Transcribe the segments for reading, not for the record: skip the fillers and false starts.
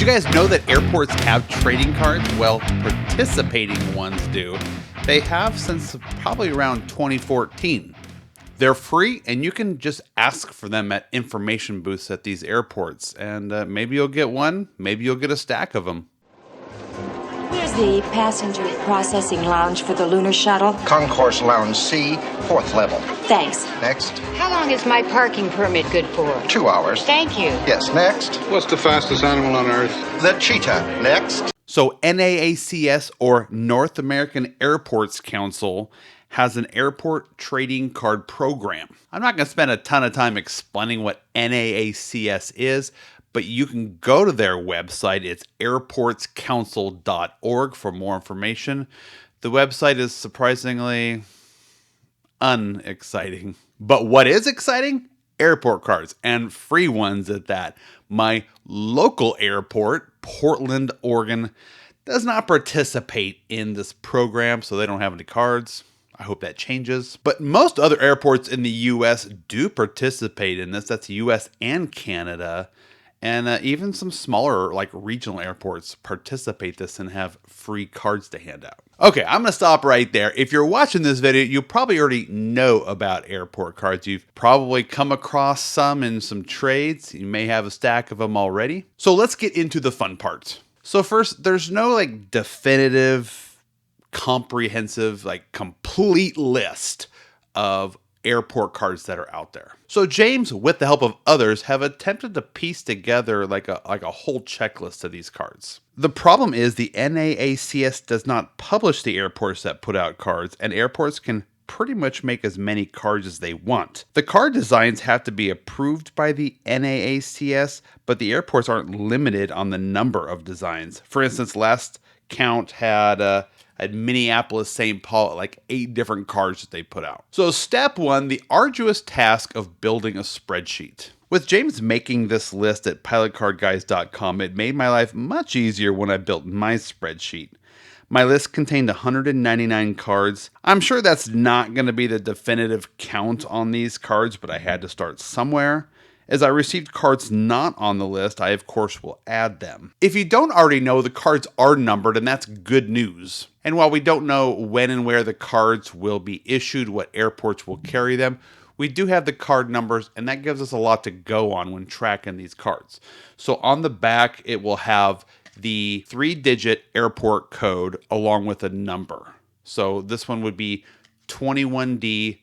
you guys know that airports have trading cards? Well, participating ones do. They have since probably around 2014. They're free, and you can just ask for them at information booths at these airports. And maybe you'll get one, maybe you'll get a stack of them. Here's the passenger processing lounge for the lunar shuttle. Concourse Lounge C, 4th level. Thanks. Next. How long is my parking permit good for? 2 hours. Thank you. Yes, next. What's the fastest animal on Earth? The cheetah. Next. So NAACS, or North American Airports Council, has an airport trading card program. I'm not going to spend a ton of time explaining what NAACS is, but you can go to their website. It's airportscouncil.org for more information. The website is surprisingly unexciting. But what is exciting? Airport cards, and free ones at that. My local airport, Portland, Oregon, does not participate in this program, so they don't have any cards. I hope that changes. But most other airports in the U.S. do participate in this. That's U.S. and Canada. And even some smaller, like regional airports, participate this and have free cards to hand out. Okay, I'm going to stop right there. If you're watching this video, you probably already know about airport cards. You've probably come across some in some trades. You may have a stack of them already. So let's get into the fun part. So first, there's no like definitive, comprehensive, like complete list of airport cards that are out there. So James, with the help of others, have attempted to piece together like a whole checklist of these cards. The problem is the NAACS does not publish the airports that put out cards, and airports can pretty much make as many cards as they want. The card designs have to be approved by the NAACS, but the airports aren't limited on the number of designs. For instance, last count had at Minneapolis, St. Paul, like 8 different cards that they put out. So step 1, the arduous task of building a spreadsheet. With James making this list at pilotcardguys.com, it made my life much easier when I built my spreadsheet. My list contained 199 cards. I'm sure that's not going to be the definitive count on these cards, but I had to start somewhere. As I received cards not on the list, I of course will add them. If you don't already know, the cards are numbered, and that's good news. And while we don't know when and where the cards will be issued, what airports will carry them, we do have the card numbers, and that gives us a lot to go on when tracking these cards. So on the back, it will have the 3-digit airport code along with a number. So this one would be 21D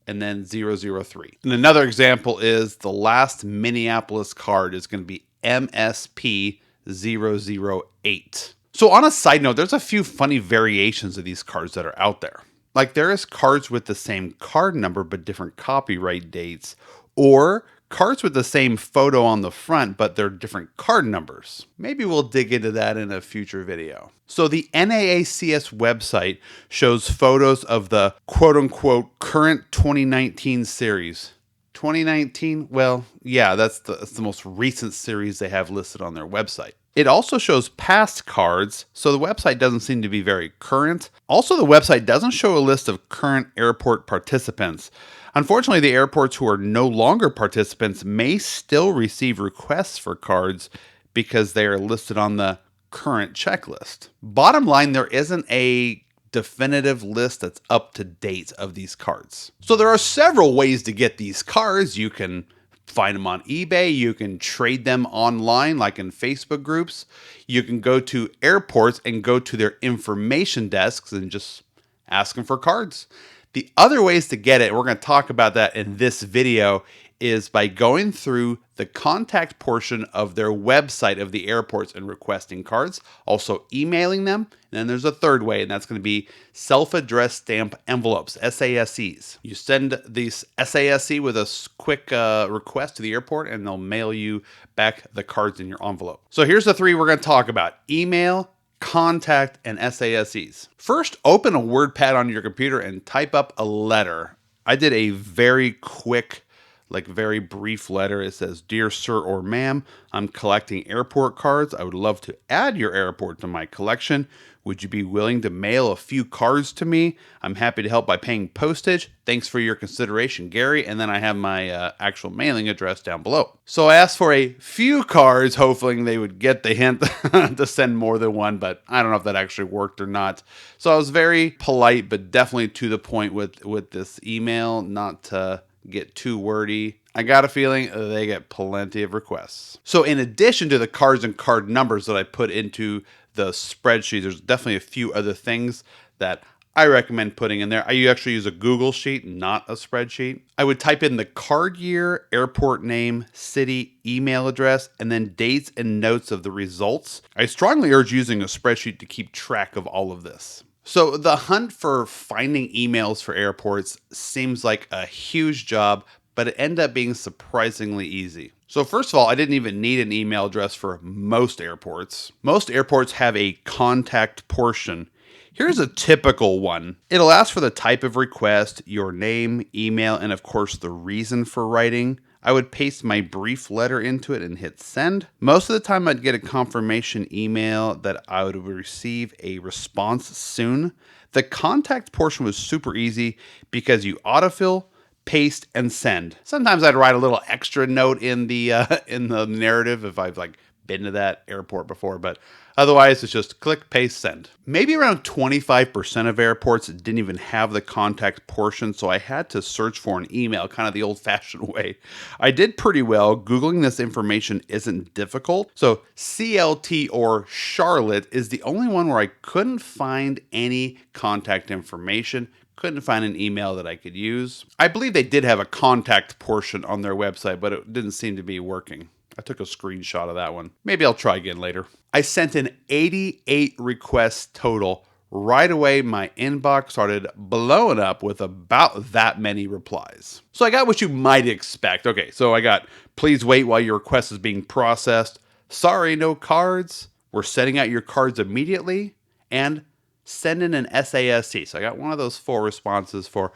and then 003. And another example is the last Minneapolis card is going to be MSP 008. So on a side note, there's a few funny variations of these cards that are out there. Like there is cards with the same card number but different copyright dates, or cards with the same photo on the front, but they're different card numbers. Maybe we'll dig into that in a future video. So the NAACS website shows photos of the quote-unquote current 2019 series. 2019? Well, yeah, that's the most recent series they have listed on their website. It also shows past cards, so the website doesn't seem to be very current. Also, the website doesn't show a list of current airport participants. Unfortunately, the airports who are no longer participants may still receive requests for cards because they are listed on the current checklist. Bottom line, there isn't a definitive list that's up to date of these cards. So there are several ways to get these cards. You can find them on eBay. You can trade them online, like in Facebook groups. You can go to airports and go to their information desks and just ask them for cards. The other ways to get it, we're going to talk about that in this video, is by going through the contact portion of their website of the airports and requesting cards, also emailing them. And then there's a third way, and that's going to be self-addressed stamp envelopes, SASEs. You send these SASE with a quick request to the airport, and they'll mail you back the cards in your envelope. So here's the 3 we're going to talk about: email, contact, and SASEs. First, open a WordPad on your computer and type up a letter. I did a very quick like very brief letter. It says, "Dear sir or ma'am, I'm collecting airport cards. I would love to add your airport to my collection. Would you be willing to mail a few cards to me? I'm happy to help by paying postage. Thanks for your consideration, Gary." And then I have my actual mailing address down below. So I asked for a few cards, hoping they would get the hint to send more than one, but I don't know if that actually worked or not. So I was very polite, but definitely to the point with this email, not to get too wordy. I got a feeling they get plenty of requests. So in addition to the cards and card numbers that I put into the spreadsheet, there's definitely a few other things that I recommend putting in there. I actually use a Google sheet, not a spreadsheet. I would type in the card year, airport name, city, email address, and then dates and notes of the results. I strongly urge using a spreadsheet to keep track of all of this. So the hunt for finding emails for airports seems like a huge job, but it ended up being surprisingly easy. So first of all, I didn't even need an email address for most airports. Most airports have a contact portion. Here's a typical one. It'll ask for the type of request, your name, email, and of course the reason for writing. I would paste my brief letter into it and hit send. Most of the time I'd get a confirmation email that I would receive a response soon. The contact portion was super easy because you autofill, paste, and send. Sometimes I'd write a little extra note in the narrative if I've been to that airport before, but otherwise it's just click, paste, send. Maybe around 25% of airports didn't even have the contact portion, so I had to search for an email, kind of the old-fashioned way. I did pretty well. Googling this information isn't difficult. So CLT or Charlotte is the only one where I couldn't find any contact information. Couldn't find an email that I could use. I believe they did have a contact portion on their website, but it didn't seem to be working. I took a screenshot of that one. Maybe I'll try again later. I sent in 88 requests total. Right away, my inbox started blowing up with about that many replies. So I got what you might expect. Okay, so I got, "Please wait while your request is being processed." "Sorry, no cards." "We're sending out your cards immediately." And "Send in an SASC." So I got one of those 4 responses for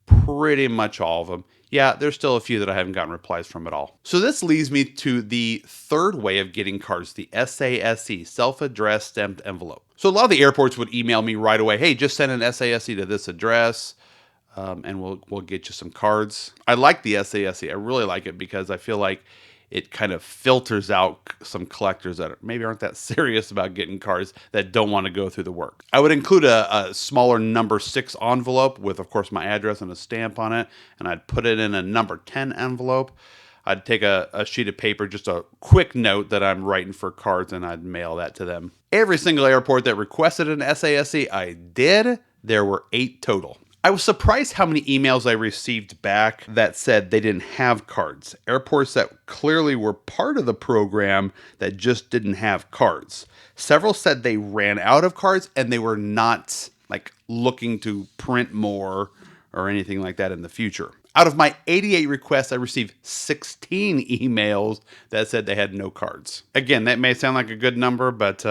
pretty much all of them. Yeah, there's still a few that I haven't gotten replies from at all. So this leads me to the third way of getting cards, the SASC, self-addressed stamped envelope. So a lot of the airports would email me right away, "Hey, just send an SASC to this address, and we'll get you some cards." I like the SASC. I really like it because I feel like it kind of filters out some collectors that maybe aren't that serious about getting cards that don't want to go through the work. I would include a smaller number 6 envelope with, of course, my address and a stamp on it, and I'd put it in a number 10 envelope. I'd take a sheet of paper, just a quick note that I'm writing for cards, and I'd mail that to them. Every single airport that requested an SASC, I did. There were 8 total. I was surprised how many emails I received back that said they didn't have cards. Airports that clearly were part of the program that just didn't have cards. Several said they ran out of cards and they were not looking to print more or anything like that in the future. Out of my 88 requests, I received 16 emails that said they had no cards. Again, that may sound like a good number, but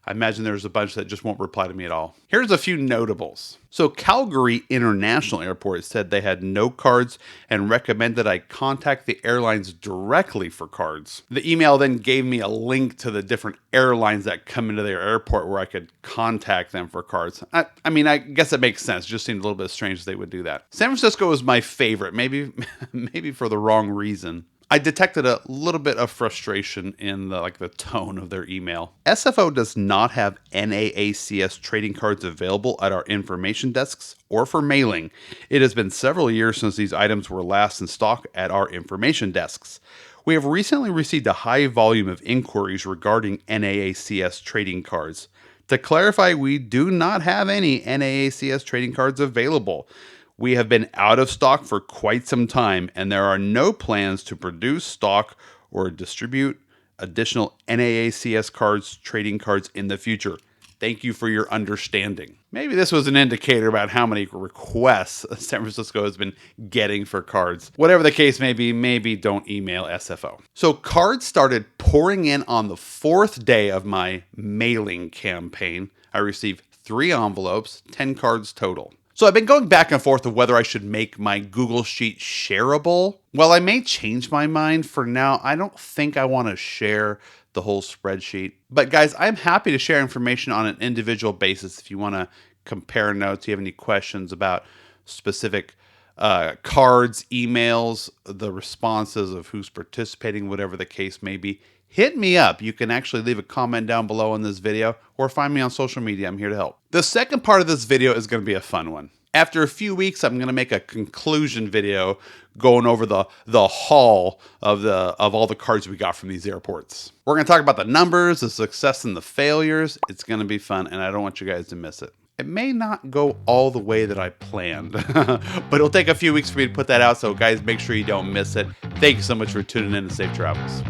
I imagine there's a bunch that just won't reply to me at all. Here's a few notables. So Calgary International Airport said they had no cards and recommended I contact the airlines directly for cards. The email then gave me a link to the different airlines that come into their airport where I could contact them for cards. I guess it makes sense. It just seemed a little bit strange they would do that. San Francisco was my favorite, maybe for the wrong reason. I detected a little bit of frustration in the tone of their email. SFO does not have NAACS trading cards available at our information desks or for mailing. It has been several years since these items were last in stock at our information desks. We have recently received a high volume of inquiries regarding NAACS trading cards. To clarify, we do not have any NAACS trading cards available. We have been out of stock for quite some time, and there are no plans to produce, stock, or distribute additional NAACS cards, trading cards in the future. Thank you for your understanding. Maybe this was an indicator about how many requests San Francisco has been getting for cards. Whatever the case may be, maybe don't email SFO. So cards started pouring in on the 4th day of my mailing campaign. I received 3 envelopes, 10 cards total. So I've been going back and forth of whether I should make my Google Sheet shareable. Well, I may change my mind. For now, I don't think I want to share the whole spreadsheet. But guys, I'm happy to share information on an individual basis if you want to compare notes, you have any questions about specific cards, emails, the responses of who's participating, whatever the case may be, hit me up. You can actually leave a comment down below on this video or find me on social media. I'm here to help. The second part of this video is going to be a fun one. After a few weeks, I'm going to make a conclusion video going over the haul of all the cards we got from these airports. We're going to talk about the numbers, the success and the failures. It's going to be fun, and I don't want you guys to miss it. It may not go all the way that I planned, but it'll take a few weeks for me to put that out. So guys, make sure you don't miss it. Thank you so much for tuning in, and safe travels.